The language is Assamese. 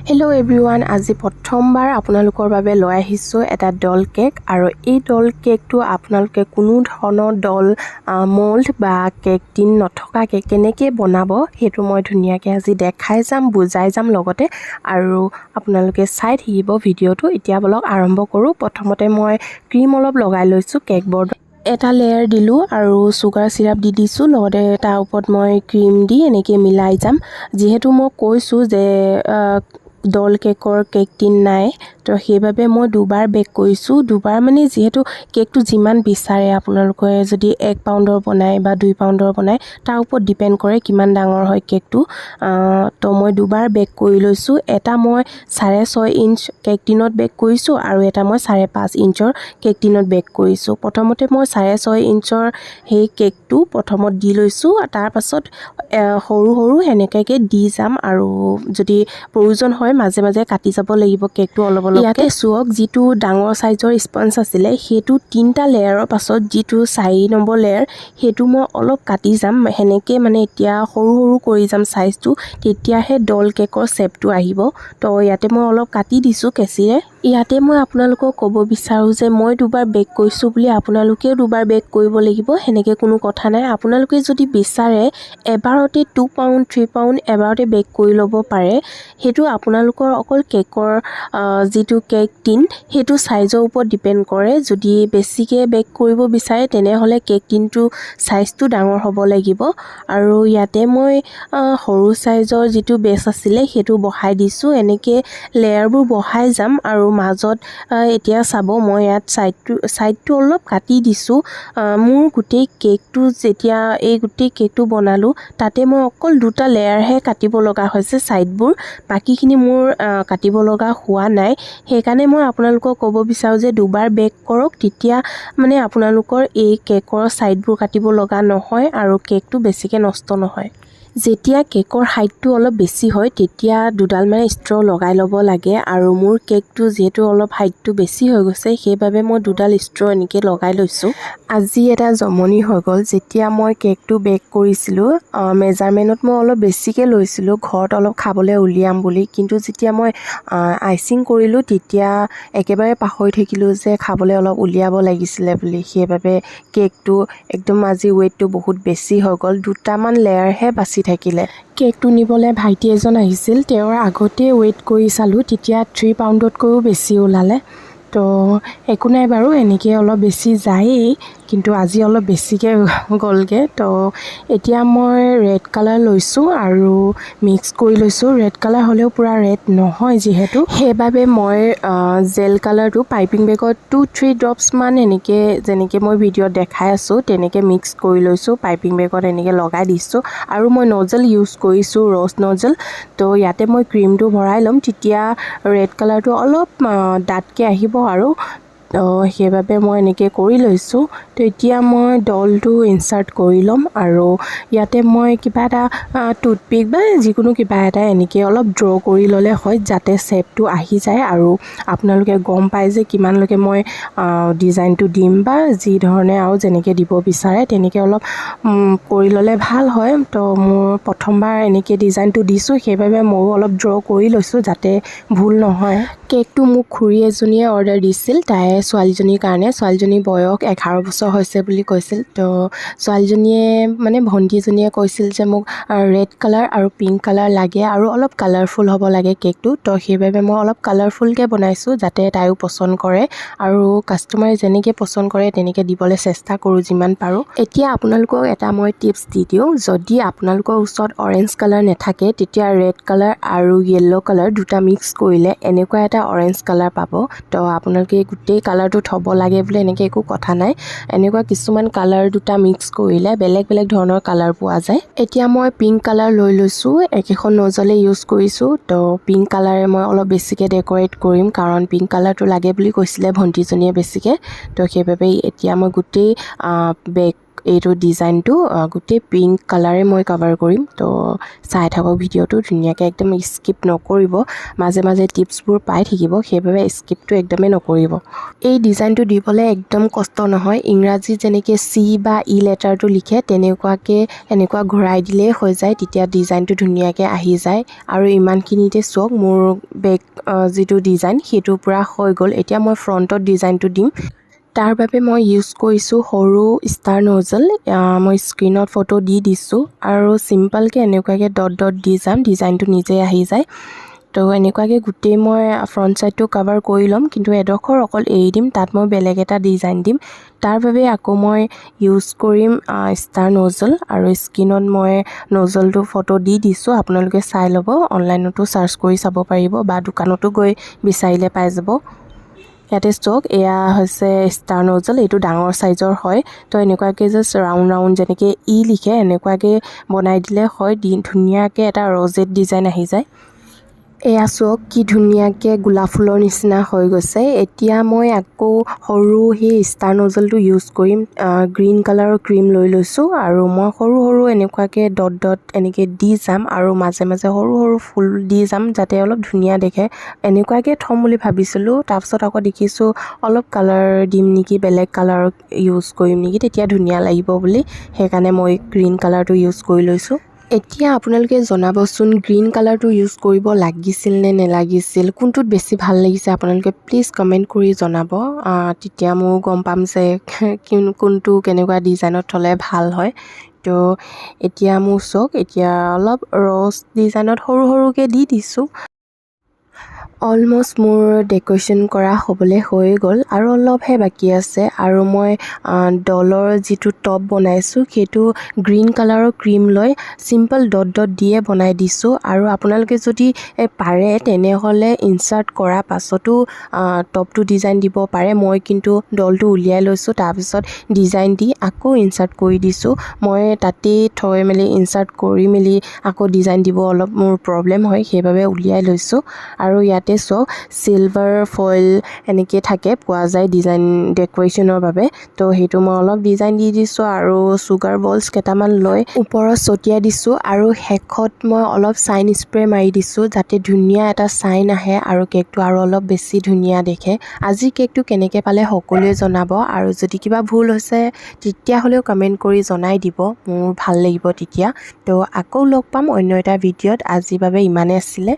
Hello everyone, আজি প্ৰথমবাৰ আপোনালোকৰ বাবে লৈ আহিছো এটা ডল কেক আৰু এই ডল কেকটো আপোনালোকে কোনো ধৰণৰ ডল মোল্ড বা কেক টিন নথকাকে কেনেকৈ বনাব হেতু মই ধুনীয়াকৈ আজি দেখাই যাম বুজাই যাম লগতে আৰু আপোনালোকে চাই থাকিব ভিডিঅটো। এতিয়া বলক আৰম্ভ কৰো। প্ৰথমতে মই ক্ৰীম অলপ লগাই লৈছো কেক বৰ্ড এটা লেয়াৰ দিলো আৰু সুগাৰ সিৰাপ দি দিছো লগতে তাৰ ওপৰত মই ক্ৰীম দি এনেকৈ মিলাই যাম। যেহেতু মই কৈছো যে ডল কেকৰ কেক টিন নাই তো সেইভাবে মই দুবাৰ বেক কৰিছোঁ। দুবাৰ মানে যেহেতু কেকটো যিমান বিচাৰে আপোনালোকে যদি 1 পাউণ্ডৰ বনায় বা 2 পাউণ্ডৰ বনায় তাৰ ওপৰত ডিপেণ্ড কৰে কিমান ডাঙৰ হয় কেকটো। তো মই দুবাৰ বেক কৰি লৈছোঁ। এটা মই 6.5 ইঞ্চ কেক টিনত বেক কৰিছোঁ আৰু এটা মই 5.5 ইঞ্চৰ কেক টিনত বেক কৰিছোঁ। প্ৰথমতে মই 6.5 ইঞ্চৰ সেই কেকটো প্ৰথমত দি লৈছোঁ, তাৰ পাছত সৰু সৰু এনেকৈ দি যাম আৰু যদি প্ৰয়োজন হয় মাজে মাজে কাটি যাব লাগিব কেকটো অলপ অলপ। ইয়াতে চুওক যিটো ডাঙৰ সাইজৰ স্পঞ্জ আছিলে সেইটো 3টা লেয়াৰৰ পাছত যিটো 4 নম্বৰ লেয়াৰ সেইটো মই অলপ কাটি যাম। হেনেকে মানে এতিয়া সৰু সৰু কৰি যাম সাইজটো, তেতিয়াহে ডল কেকৰ শেপটো আহিব। তো ইয়াতে মই অলপ কাটি দিছোঁ কেঁচিৰে। ইয়াতে মই আপোনালোকক ক'ব বিচাৰোঁ যে মই দুবাৰ বেক কৰিছোঁ বুলি আপোনালোকেও দুবাৰ বেক কৰিব লাগিব হেনেকে কোনো কথা নাই। আপোনালোকে যদি বিচাৰে এবাৰতে 2 পাউণ্ড 3 পাউণ্ড এবাৰতে বেক কৰি ল'ব পাৰে। সেইটো আপোনালোকৰ অকল কেকৰ যিটো কেক টিন সেইটো সাইজৰ ওপৰত ডিপেণ্ড কৰে। যদি বেছিকৈ বেক কৰিব বিচাৰে তেনেহ'লে কেক টিনটো সাইজটো ডাঙৰ হ'ব লাগিব। আৰু ইয়াতে মই সৰু সাইজৰ যিটো বেছ আছিলে সেইটো বহাই দিছোঁ। এনেকৈ লেয়াৰবোৰ বহাই যাম আৰু মাজত এতিয়া চাব মই ইয়াত সাইডটো অলপ কাটি দিছোঁ। মোৰ গোটেই কেকটো যেতিয়া এই গোটেই কেকটো বনালোঁ তাতে মই অকল 2টা লেয়াৰহে কাটিব লগা হৈছে সাইডবোৰ, বাকিখিনি মোৰ কাটিব লগা হোৱা নাই। সেইকাৰণে মই আপোনালোকক ক'ব বিচাৰোঁ যে দুবাৰ বেক কৰক, তেতিয়া মানে আপোনালোকৰ এই কেকৰ সাইডবোৰ কাটিব লগা নহয় আৰু কেকটো বেছিকৈ নষ্ট নহয়। যেতিয়া কেকৰ হাইটটো অলপ বেছি হয় তেতিয়া দুডাল মানে ষ্ট্ৰ লগাই ল'ব লাগে আৰু মোৰ কেকটো যেহেতু অলপ হাইটটো বেছি হৈ গৈছে সেইবাবে মই দুডাল ষ্ট্ৰ এনেকৈ লগাই লৈছোঁ। আজি এটা জমনি হৈ গ'ল। যেতিয়া মই কেকটো বেক কৰিছিলোঁ মেজাৰমেণ্টত মই অলপ বেছিকৈ লৈছিলোঁ ঘৰত অলপ খাবলৈ উলিয়াম বুলি, কিন্তু যেতিয়া মই আইচিং কৰিলোঁ তেতিয়া একেবাৰে পাহৰি থাকিলোঁ যে খাবলৈ অলপ উলিয়াব লাগিছিলে বুলি। সেইবাবে কেকটো একদম আজি ৱেইটটো বহুত বেছি হৈ গ'ল, 2টামান লেয়াৰহে বাচি থাকিলে। কেকটো নিবলৈ ভাইটি এজন আহিছিল, তেওঁৰ আগতে ৱেইট কৰি চালোঁ তেতিয়া 3 পাউণ্ডতকৈও বেছি ওলালে। তো একো নাই বাৰু, এনেকৈ অলপ বেছি যায়েই, কিন্তু আজি অলপ বেছিকৈ গ'লগৈ। তো এতিয়া মই ৰেড কালাৰ লৈছোঁ আৰু মিক্স কৰি লৈছোঁ। ৰেড কালাৰ হ'লেও পূৰা ৰেড নহয় যিহেতু, সেইবাবে মই জেল কালাৰটো পাইপিং বেগত 2-3 ড্ৰপছমান এনেকৈ যেনেকৈ মই ভিডিঅ'ত দেখাই আছোঁ তেনেকৈ মিক্স কৰি লৈছোঁ। পাইপিং বেগত এনেকৈ লগাই দিছোঁ আৰু মই নজেল ইউজ কৰিছোঁ, ৰ'জ নজেল। তো ইয়াতে মই ক্ৰীমটো ভৰাই ল'ম, তেতিয়া ৰেড কালাৰটো অলপ ডাঠকৈ আহিব আৰু সেইবাবে মই এনেকৈ কৰি লৈছোঁ। তো এতিয়া মই ডলটো ইনচাৰ্ট কৰি ল'ম আৰু ইয়াতে মই কিবা এটা টুথপিক বা যিকোনো কিবা এটা এনেকৈ অলপ ড্ৰ কৰি ল'লে হয় যাতে শ্বেপটো আহি যায় আৰু আপোনালোকে গম পায় যে কিমানলৈকে মই ডিজাইনটো দিম বা যি ধৰণে আৰু যেনেকৈ দিব বিচাৰে তেনেকৈ অলপ কৰি ল'লে ভাল হয়। তো মোৰ প্ৰথমবাৰ এনেকৈ ডিজাইনটো দিছোঁ সেইবাবে ময়ো অলপ ড্ৰ কৰি লৈছোঁ যাতে ভুল নহয়। কেকটো মোক খুৰী এজনীয়ে অৰ্ডাৰ দিছিল, তাই ছোৱালীজনীৰ কাৰণে। ছোৱালীজনীৰ বয়স 11 বছৰ হৈছে বুলি কৈছিল। তো ছোৱালীজনীয়ে মানে ভণ্টিজনীয়ে কৈছিল যে মোক ৰেড কালাৰ আৰু পিংক কালাৰ লাগে আৰু অলপ কালাৰফুল হ'ব লাগে কেকটো। তো সেইবাবে মই অলপ কালাৰফুলকৈ বনাইছোঁ যাতে তাইও পচন্দ কৰে আৰু কাষ্টমাৰে যেনেকৈ পচন্দ কৰে তেনেকৈ দিবলৈ চেষ্টা কৰোঁ যিমান পাৰোঁ। এতিয়া আপোনালোকক এটা মই টিপছ দি দিওঁ, যদি আপোনালোকৰ ওচৰত অৰেঞ্জ কালাৰ নাথাকে তেতিয়া ৰেড কালাৰ আৰু য়েল্ল' কালাৰ 2টা মিক্স কৰিলে এনেকুৱা এটা অৰেঞ্জ কালাৰ পাব। তো আপোনালোকে গোটেই কালাৰটো থ'ব লাগে বুলি এনেকৈ একো কথা নাই। এনেকুৱা কিছুমান কালাৰ 2টা মিক্স কৰিলে বেলেগ বেলেগ ধৰণৰ কালাৰ পোৱা যায়। এতিয়া মই পিংক কালাৰ লৈ লৈছোঁ, একেখন নজলে ইউজ কৰিছোঁ। তো পিংক কালাৰে মই অলপ বেছিকৈ ডেক'ৰেট কৰিম কাৰণ পিংক কালাৰটো লাগে বুলি কৈছিলে ভণ্টিজনীয়ে বেছিকৈ। তো সেইবাবে এতিয়া মই গোটেই এইটো ডিজাইনটো গোটেই পিংক কালাৰে মই কভাৰ কৰিম তো চাই থাকক ভিডিঅ'টো ধুনীয়াকৈ একদম স্কিপ নকৰিব মাজে মাজে টিপছবোৰ পাই থাকিব সেইবাবে স্কিপটো একদমেই নকৰিব এই ডিজাইনটো দিবলৈ একদম কষ্ট নহয় ইংৰাজী যেনেকৈ চি বা ই লেটাৰটো লিখে তেনেকুৱাকৈ এনেকুৱা ঘূৰাই দিলেই হৈ যায় তেতিয়া ডিজাইনটো ধুনীয়াকৈ আহি যায় আৰু ইমানখিনিতে চাওক মোৰ বেক যিটো ডিজাইন সেইটো পূৰা হৈ গ'ল এতিয়া মই ফ্ৰণ্টত ডিজাইনটো দিম তাৰ বাবে মই ইউজ কৰিছোঁ সৰু ষ্টাৰ নজল মই স্ক্ৰীনত ফটো দি দিছোঁ আৰু চিম্পলকৈ এনেকুৱাকৈ ডট ডট দি যাম ডিজাইনটো নিজে আহি যায় তো এনেকুৱাকৈ গোটেই মই ফ্ৰণ্ট ছাইডটো কভাৰ কৰি ল'ম কিন্তু এডোখৰ অকল এৰি দিম তাত মই বেলেগ এটা ডিজাইন দিম তাৰ বাবে আকৌ মই ইউজ কৰিম ষ্টাৰ নজল আৰু স্ক্ৰীনত মই নজলটো ফটো দি দিছোঁ আপোনালোকে চাই ল'ব অনলাইনতো চাৰ্চ কৰি চাব পাৰিব বা দোকানতো গৈ বিচাৰিলে পাই যাব ইয়াতে ষ্টক এয়া হৈছে ষ্টাৰ নজল এইটো ডাঙৰ সাইজৰ হয় তো এনেকুৱাকৈ জাষ্ট ৰাউণ্ড ৰাউণ্ড যেনেকৈ ই লিখে এনেকুৱাকৈ বনাই দিলে হয় ধুনীয়াকৈ এটা ৰজেট ডিজাইন আহি যায় এয়া চাওক কি ধুনীয়াকৈ গোলাপ ফুলৰ নিচিনা হৈ গৈছে এতিয়া মই আকৌ সৰু সেই ষ্টাৰ নজলটো ইউজ কৰিম গ্ৰীণ কালাৰৰ ক্ৰীম লৈ লৈছোঁ আৰু মই সৰু সৰু এনেকুৱাকৈ ডট ডট এনেকৈ দি যাম আৰু মাজে মাজে সৰু সৰু ফুল দি যাম যাতে অলপ ধুনীয়া দেখে এনেকুৱাকৈ থ'ম বুলি ভাবিছিলোঁ তাৰপিছত আকৌ দেখিছোঁ অলপ কালাৰ দিম নেকি বেলেগ কালাৰ ইউজ কৰিম নেকি তেতিয়া ধুনীয়া লাগিব বুলি সেইকাৰণে মই গ্ৰীণ কালাৰটো ইউজ কৰি লৈছোঁ এতিয়া আপোনালোকে জনাবচোন গ্ৰীণ কালাৰটো ইউজ কৰিব লাগিছিল নে নেলাগিছিল কোনটোত বেছি ভাল লাগিছে আপোনালোকে প্লিজ কমেণ্ট কৰি জনাব তেতিয়া মই গম পাম যে কোনটো কেনেকুৱা ডিজাইনত থ'লে ভাল হয় তো এতিয়া মোৰ চাওক এতিয়া অলপ ৰ'জ ডিজাইনত সৰু সৰুকৈ দি দিছোঁ অলমষ্ট মোৰ ডেকৰেশ্যন কৰা হ'বলৈ হৈ গ'ল আৰু অলপহে বাকী আছে আৰু মই ডলৰ যিটো টপ বনাইছোঁ সেইটো গ্ৰীণ কালাৰৰ ক্ৰীম লৈ চিম্পল ডট ডট দিয়ে বনাই দিছোঁ আৰু আপোনালোকে যদি পাৰে তেনেহ'লে ইনচাৰ্ট কৰা পাছতো টপটো ডিজাইন দিব পাৰে মই কিন্তু ডলটো উলিয়াই লৈছোঁ তাৰপিছত ডিজাইন দি আকৌ ইনচাৰ্ট কৰি দিছোঁ মই তাতেই থৈ মেলি ইনচাৰ্ট কৰি মেলি আকৌ ডিজাইন দিব অলপ মোৰ প্ৰব্লেম হয় সেইবাবে উলিয়াই লৈছোঁ আৰু ইয়াতে চাওক চিলভাৰ ফইল এনেকৈ থাকে পোৱা যায় ডিজাইন ডেকৰেশ্যনৰ বাবে তো সেইটো মই অলপ ডিজাইন দি দিছোঁ আৰু চুগাৰ বলছ কেইটামান লৈ ওপৰত ছটিয়াই দিছোঁ আৰু শেষত মই অলপ চাইন স্প্ৰে মাৰি দিছোঁ যাতে ধুনীয়া এটা চাইন আহে আৰু কেকটো আৰু অলপ বেছি ধুনীয়া দেখে আজি কেকটো কেনেকৈ পালে সকলোৱে জনাব আৰু যদি কিবা ভুল হৈছে তেতিয়াহ'লেও কমেণ্ট কৰি জনাই দিব মোৰ ভাল লাগিব তেতিয়া তো আকৌ লগ পাম অন্য এটা ভিডিঅ'ত আজিৰ বাবে ইমানেই আছিলে